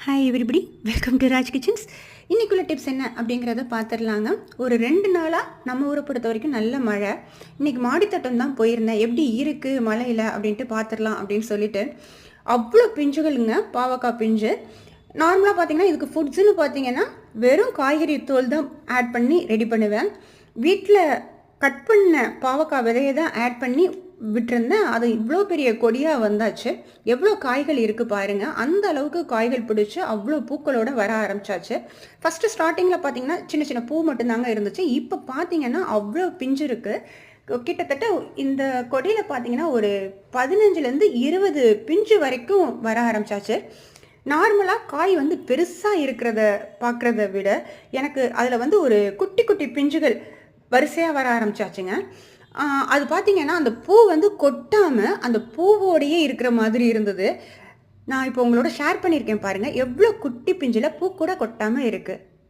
Hi everybody, welcome to Raj kitchens. இன்றைக்குள்ள tips என்ன அப்படிங்கிறத பார்த்துடலாங்க. ஒரு 2 நாளாக நம்ம ஊரை பொறுத்த வரைக்கும் நல்ல மழை. இன்றைக்கி மாடித்தோட்டம் தான் போயிருந்தேன். எப்படி இருக்குது மழையில் அப்படின்ட்டு பார்த்துடலாம் அப்படின்னு சொல்லிட்டு அவ்வளோ பிஞ்சுகளுங்க, பாவக்காய் பிஞ்சு. நார்மலாக பார்த்தீங்கன்னா இதுக்கு ஃபுட்ஸுன்னு பார்த்தீங்கன்னா வெறும் காய்கறி தோல் தான் ஆட் பண்ணி ரெடி பண்ணுவேன். வீட்டில் கட் பண்ண பாவக்காய் விதையை தான் ஆட் பண்ணி விட்டுருந்தேன். அது இவ்வளோ பெரிய கொடியாக வந்தாச்சு. எவ்வளோ காய்கள் இருக்குது பாருங்கள். அந்த அளவுக்கு காய்கள் பிடிச்சி அவ்வளோ பூக்களோடு வர ஆரம்பிச்சாச்சு. ஃபஸ்ட்டு ஸ்டார்டிங்கில் பார்த்தீங்கன்னா சின்ன சின்ன பூ மட்டும்தாங்க இருந்துச்சு. இப்போ பார்த்தீங்கன்னா அவ்வளோ பிஞ்சு இருக்குது. கிட்டத்தட்ட இந்த கொடியில் பார்த்தீங்கன்னா ஒரு 15லேருந்து 20 பிஞ்சு வரைக்கும் வர ஆரம்பிச்சாச்சு. நார்மலாக காய் வந்து பெருசாக இருக்கிறத பார்க்குறத விட எனக்கு அதில் வந்து ஒரு குட்டி குட்டி பிஞ்சுகள் வரிசையாக வர ஆரம்பிச்சாச்சுங்க. அது பார்த்தீங்கன்னா அந்த பூ வந்து கொட்டாமல் அந்த பூவோடையே இருக்கிற மாதிரி இருந்தது. நான் இப்போ உங்களோட ஷேர் பண்ணியிருக்கேன் பாருங்கள், எவ்வளோ குட்டி பிஞ்சில் பூ கூட கொட்டாமல் இருக்குது.